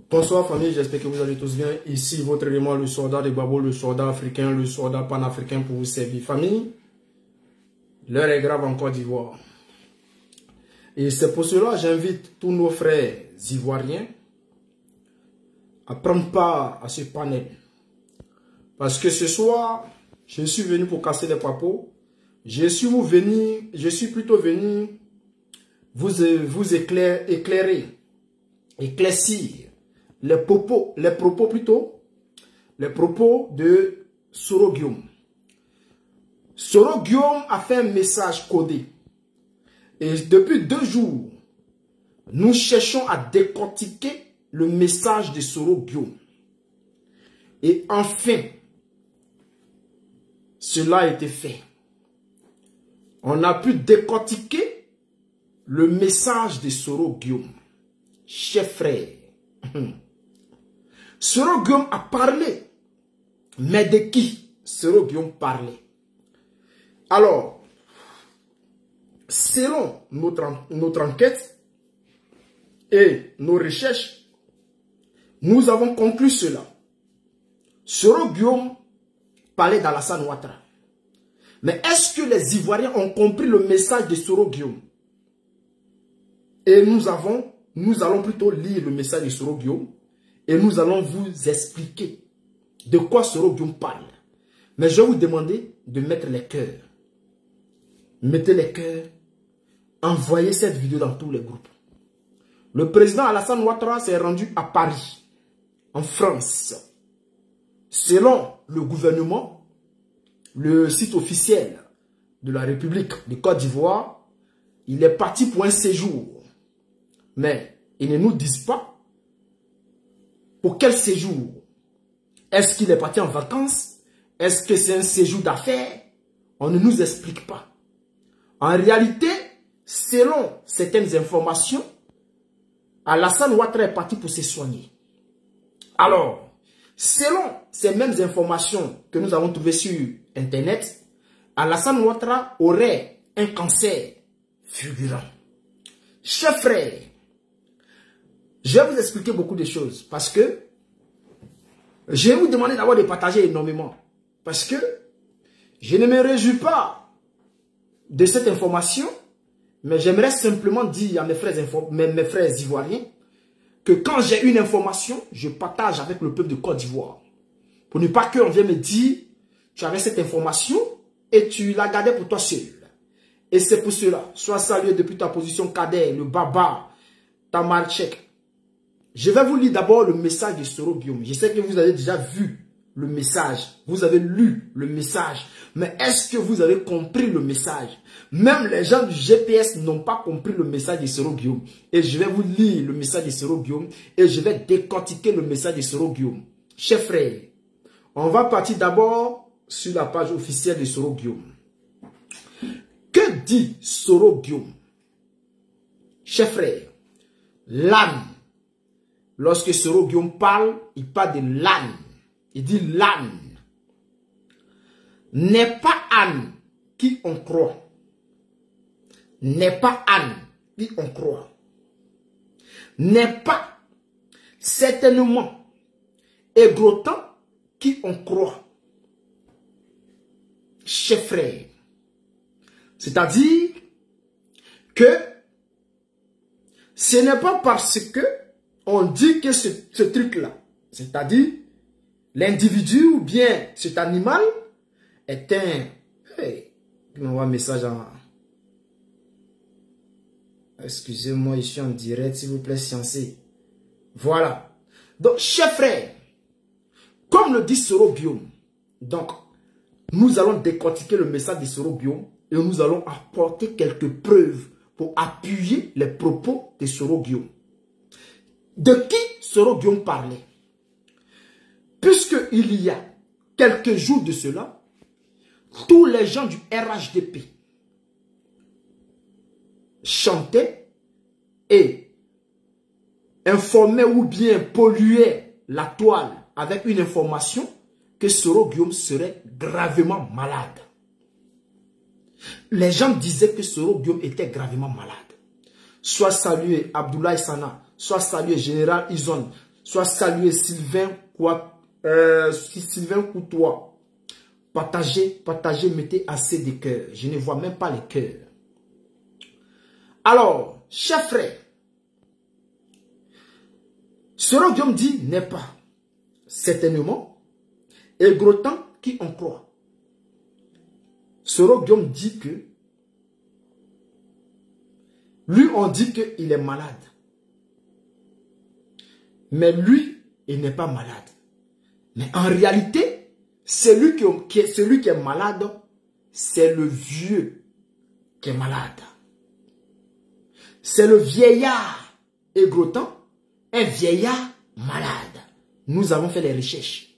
Bonsoir famille, j'espère que vous allez tous bien. Ici votre élément, le soldat de Babo, le soldat africain, le soldat panafricain pour vous servir. Famille, l'heure est grave en Côte d'Ivoire. Et c'est pour cela que j'invite tous nos frères ivoiriens à prendre part à ce panel. Parce que ce soir, je suis venu pour casser les papos. Je suis plutôt venu vous éclairer, éclaircir les propos de Soro Guillaume. Soro Guillaume a fait un message codé. Et depuis 2 jours, nous cherchons à décortiquer le message de Soro Guillaume. Et enfin, cela a été fait. On a pu décortiquer le message de Soro Guillaume. Chers frères, Soro Guillaume a parlé. Mais de qui Soro Guillaume parlait? Alors, selon notre enquête et nos recherches, nous avons conclu cela. Soro Guillaume parlait d'Alassane Ouattara. Mais est-ce que les Ivoiriens ont compris le message de Soro Guillaume? Et nous allons plutôt lire le message de Soro Guillaume et nous allons vous expliquer de quoi Soro Guillaume parle. Mais je vais vous demander de mettre les cœurs. Mettez les cœurs. Envoyez cette vidéo dans tous les groupes. Le président Alassane Ouattara s'est rendu à Paris, en France. Selon le gouvernement, le site officiel de la République de Côte d'Ivoire, il est parti pour un séjour. Mais ils ne nous disent pas pour quel séjour. Est-ce qu'il est parti en vacances? Est-ce que c'est un séjour d'affaires? On ne nous explique pas. En réalité, selon certaines informations, Alassane Ouattara est parti pour se soigner. Alors, selon ces mêmes informations que nous avons trouvées sur Internet, Alassane Ouattara aurait un cancer fulgurant. Chers frères, je vais vous expliquer beaucoup de choses parce que je vais vous demander d'abord de partager énormément. Parce que je ne me réjouis pas de cette information, mais j'aimerais simplement dire à mes frères ivoiriens que quand j'ai une information, je partage avec le peuple de Côte d'Ivoire. Pour ne pas qu'on vienne me dire, tu avais cette information et tu la gardais pour toi seul. Et c'est pour cela, sois salué depuis ta position Kader, le Baba, Tamarchek. Je vais vous lire d'abord le message de Soro Guillaume. Je sais que vous avez déjà vu le message. Vous avez lu le message. Mais est-ce que vous avez compris le message? Même les gens du GPS n'ont pas compris le message de Soro Guillaume. Et je vais vous lire le message de Soro Guillaume. Et je vais décortiquer le message de Soro Guillaume. Chers frères, on va partir d'abord sur la page officielle de Soro Guillaume. Que dit Soro Guillaume? Chers frères, l'âme. Lorsque Soro Guillaume parle, il parle de l'âne. Il dit l'âne. N'est pas âne qui on croit. N'est pas âne qui on croit. N'est pas certainement égrotant qui on croit. Chers frères. C'est-à-dire que ce n'est pas parce que on dit que ce truc-là, c'est-à-dire l'individu ou bien cet animal est un... Hey, il m'envoie un message en... Excusez-moi, je suis en direct, s'il vous plaît, sciencé. Voilà. Donc, chers frères, comme le dit Soro Guillaume, donc, nous allons décortiquer le message de Soro Guillaume et nous allons apporter quelques preuves pour appuyer les propos de Soro Guillaume. De qui Soro Guillaume parlait? Puisqu'il y a quelques jours de cela, tous les gens du RHDP chantaient et informaient ou bien polluaient la toile avec une information que Soro Guillaume serait gravement malade. Les gens disaient que Soro Guillaume était gravement malade. Soit salué Abdoulaye Sana, soit salué Général Izon, Sois salué Sylvain Coutois. Partagez, mettez assez de cœurs. Je ne vois même pas les cœurs. Alors, chers frères, ce royaume dit n'est pas certainement et gros temps qui en croit. Ce royaume dit que lui on dit qu'il est malade. Mais lui, il n'est pas malade. Mais en réalité, celui qui est malade, c'est le vieux qui est malade. C'est le vieillard aigretant, un vieillard malade. Nous avons fait les recherches.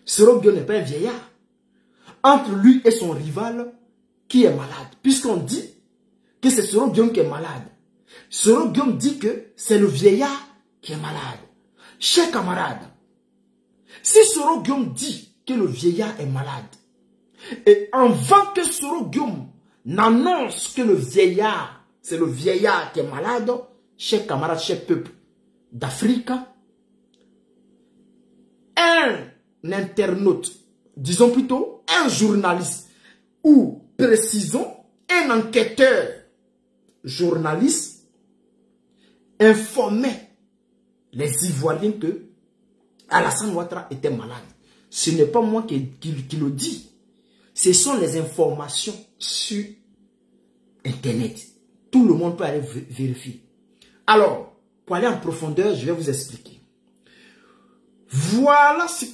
Ce royaume n'est pas un vieillard. Entre lui et son rival, qui est malade. Puisqu'on dit que c'est ce royaume qui est malade. Ce royaume dit que c'est le vieillard qui est malade. Chers camarades, si ce royaume dit que le vieillard est malade, et avant que ce royaume n'annonce que le vieillard, c'est le vieillard qui est malade, chers camarades, chers peuples d'Afrique, un internaute, disons plutôt un journaliste, ou précisons un enquêteur journaliste, informait les Ivoiriens que Alassane Ouattara était malade. Ce n'est pas moi qui le dis. Ce sont les informations sur Internet. Tout le monde peut aller vérifier. Alors, pour aller en profondeur, je vais vous expliquer. Voilà ce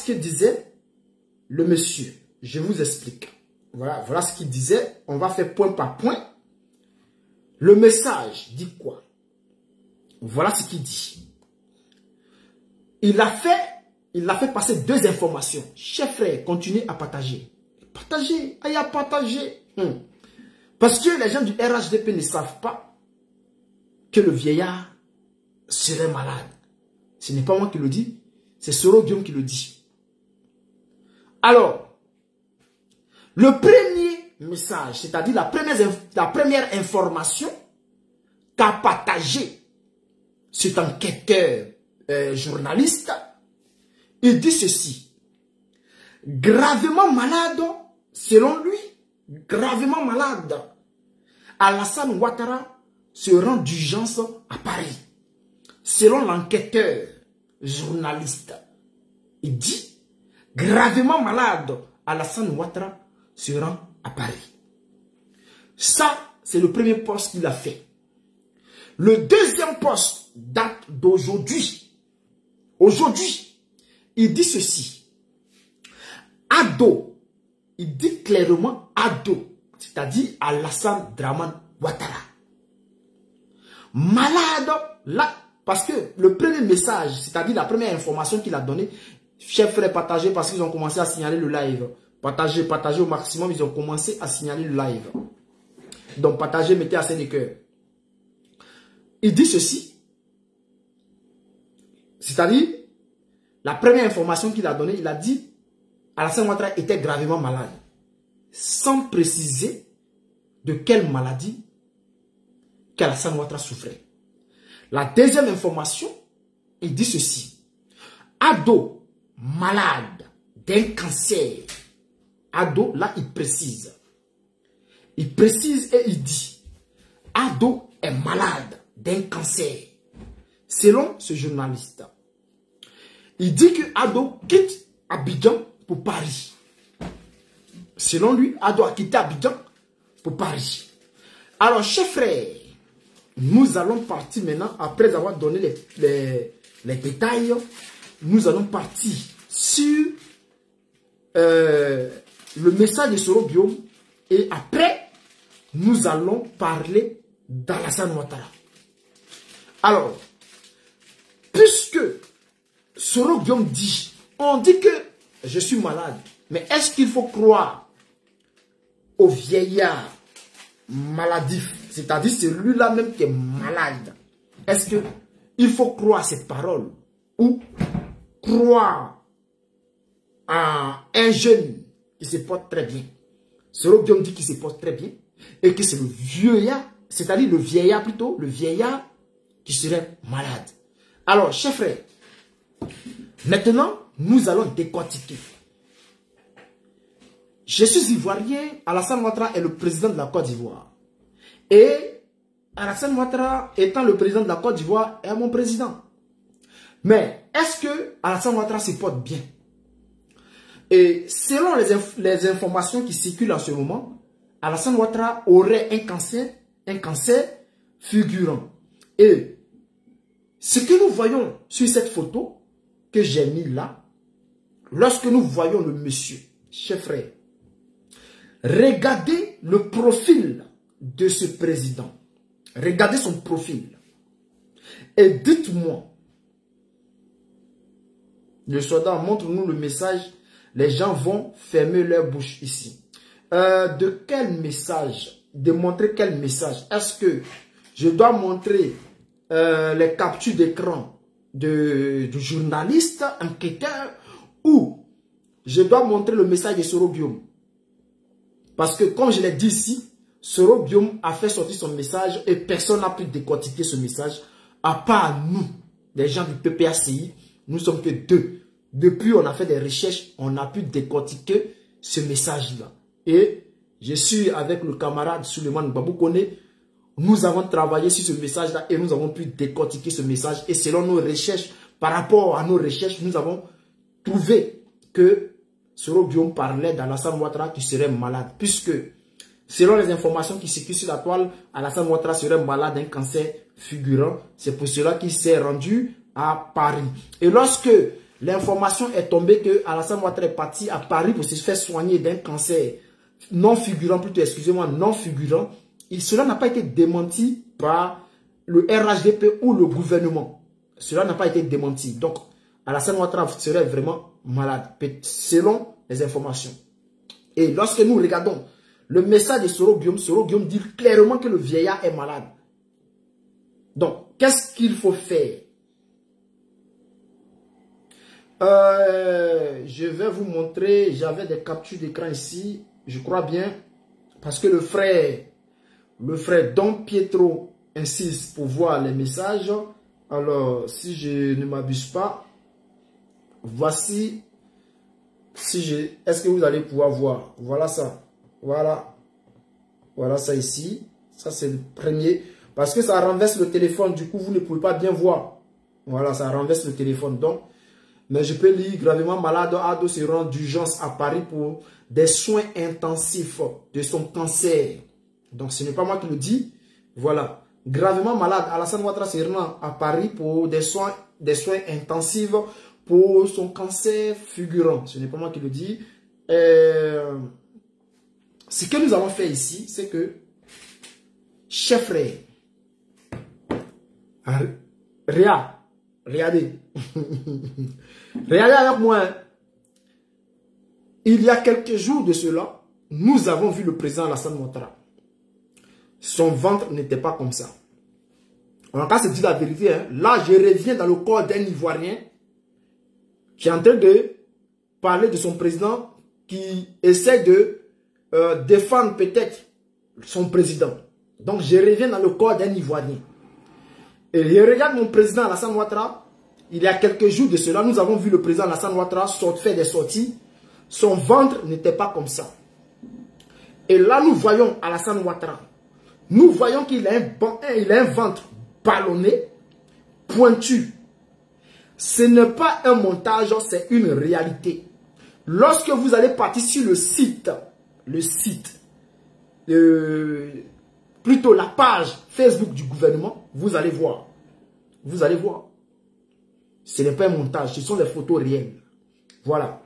que disait le monsieur. Je vous explique. Voilà ce qu'il disait. On va faire point par point. Le message dit quoi? Voilà ce qu'il dit. Il a fait passer deux informations. Chers frères, continuez à partager. Partagez, à partager. Parce que les gens du RHDP ne savent pas que le vieillard serait malade. Ce n'est pas moi qui le dis, c'est Soro Guillaume qui le dit. Alors, le premier message, c'est-à-dire la première information qu'a partagé cet enquêteur journaliste, il dit ceci. Gravement malade, selon lui, gravement malade, Alassane Ouattara se rend d'urgence à Paris. Selon l'enquêteur journaliste, il dit, gravement malade, Alassane Ouattara se rend à Paris. Ça, c'est le premier poste qu'il a fait. Le deuxième poste date d'aujourd'hui. Aujourd'hui, il dit ceci. Ado, il dit clairement Ado, c'est-à-dire Alassane Dramane Ouattara. Malade, là, parce que le premier message, c'est-à-dire la première information qu'il a donnée, chers frères, partagez parce qu'ils ont commencé à signaler le live. Partagez au maximum, ils ont commencé à signaler le live. Donc partagez, mettez assez de cœur. Il dit ceci, c'est-à-dire, la première information qu'il a donnée, il a dit Alassane Ouattara était gravement malade, sans préciser de quelle maladie qu'Alassane Ouattara souffrait. La deuxième information, il dit ceci, Ado, malade d'un cancer. Ado, là, il précise. Il précise et il dit, Ado est malade d'un cancer. Selon ce journaliste, il dit que Ado quitte Abidjan pour Paris. Selon lui, Ado a quitté Abidjan pour Paris. Alors, chers frères, nous allons partir maintenant, après avoir donné les détails, nous allons partir sur le message de Soro Guillaume et après, nous allons parler d'Alassane Ouattara. Alors, puisque Soro Guillaume dit, on dit que je suis malade, mais est-ce qu'il faut croire au vieillard maladif, c'est-à-dire celui-là même qui est malade? Est-ce qu'il faut croire cette parole ou croire à un jeune qui se porte très bien? Soro Guillaume dit qu'il se porte très bien et que c'est le vieillard, c'est-à-dire le vieillard plutôt, le vieillard qui serait malade. Alors, chers frères, maintenant, nous allons décortiquer. Je suis ivoirien, Alassane Ouattara est le président de la Côte d'Ivoire. Et Alassane Ouattara, étant le président de la Côte d'Ivoire, est mon président. Mais est-ce que Alassane Ouattara se porte bien? Et selon les informations qui circulent en ce moment, Alassane Ouattara aurait un cancer fulgurant. Et ce que nous voyons sur cette photo que j'ai mis là, lorsque nous voyons le monsieur, chers frères, regardez le profil de ce président. Regardez son profil. Et dites-moi, le soldat, montre-nous le message. Les gens vont fermer leur bouche ici. De quel message? De montrer quel message? Est-ce que je dois montrer les captures d'écran du journaliste enquêteur ou je dois montrer le message de Soro Guillaume? Parce que comme je l'ai dit ici, Soro Guillaume a fait sortir son message et personne n'a pu décortiquer ce message à part nous, les gens du PPACI. Nous sommes que deux. Depuis, on a fait des recherches, on a pu décortiquer ce message-là. Et je suis avec le camarade Suleiman Baboukone. Nous avons travaillé sur ce message-là et nous avons pu décortiquer ce message. Et selon nos recherches, par rapport à nos recherches, nous avons trouvé que Soro Guillaume parlait d'Alassane Ouattara qui serait malade. Puisque, selon les informations qui circulent sur la toile, Alassane Ouattara serait malade d'un cancer fulgurant. C'est pour cela qu'il s'est rendu à Paris. Et lorsque l'information est tombée que Alassane Ouattara est parti à Paris pour se faire soigner d'un cancer non figurant, plutôt, excusez-moi, non figurant, cela n'a pas été démenti par le RHDP ou le gouvernement. Cela n'a pas été démenti. Donc, Alassane Ouattara serait vraiment malade, selon les informations. Et lorsque nous regardons le message de Soro Guillaume dit clairement que le vieillard est malade. Donc, qu'est-ce qu'il faut faire? Je vais vous montrer, j'avais des captures d'écran ici, je crois bien, parce que le frère Don Pietro insiste pour voir les messages. Alors, si je ne m'abuse pas, voici, est-ce que vous allez pouvoir voir? Voilà ça, voilà ça ici, ça c'est le premier, parce que ça renverse le téléphone, du coup vous ne pouvez pas bien voir. Voilà, ça renverse le téléphone, donc. Mais je peux lire gravement malade, Ado se rend d'urgence à Paris pour des soins intensifs de son cancer. Donc ce n'est pas moi qui le dis. Voilà. Gravement malade, Alassane Ouattara se rend à Paris pour des soins intensifs pour son cancer fulgurant. Ce n'est pas moi qui le dis. Ce que nous avons fait ici, c'est que, chers frères, regardez. Regardez avec moi. Hein. Il y a quelques jours de cela, nous avons vu le président Alassane Ouattara. Son ventre n'était pas comme ça. On va pas se dire la vérité. Hein. Là, je reviens dans le corps d'un Ivoirien qui est en train de parler de son président qui essaie de défendre peut-être son président. Donc, je reviens dans le corps d'un Ivoirien. Et je regarde mon président Alassane Ouattara. Il y a quelques jours de cela, nous avons vu le président Alassane Ouattara faire des sorties. Son ventre n'était pas comme ça. Et là, nous voyons Alassane Ouattara. Nous voyons qu'il a un ventre ballonné, pointu. Ce n'est pas un montage, c'est une réalité. Lorsque vous allez partir sur plutôt la page Facebook du gouvernement, vous allez voir. Vous allez voir. Ce n'est pas un montage, ce sont des photos réelles. Voilà.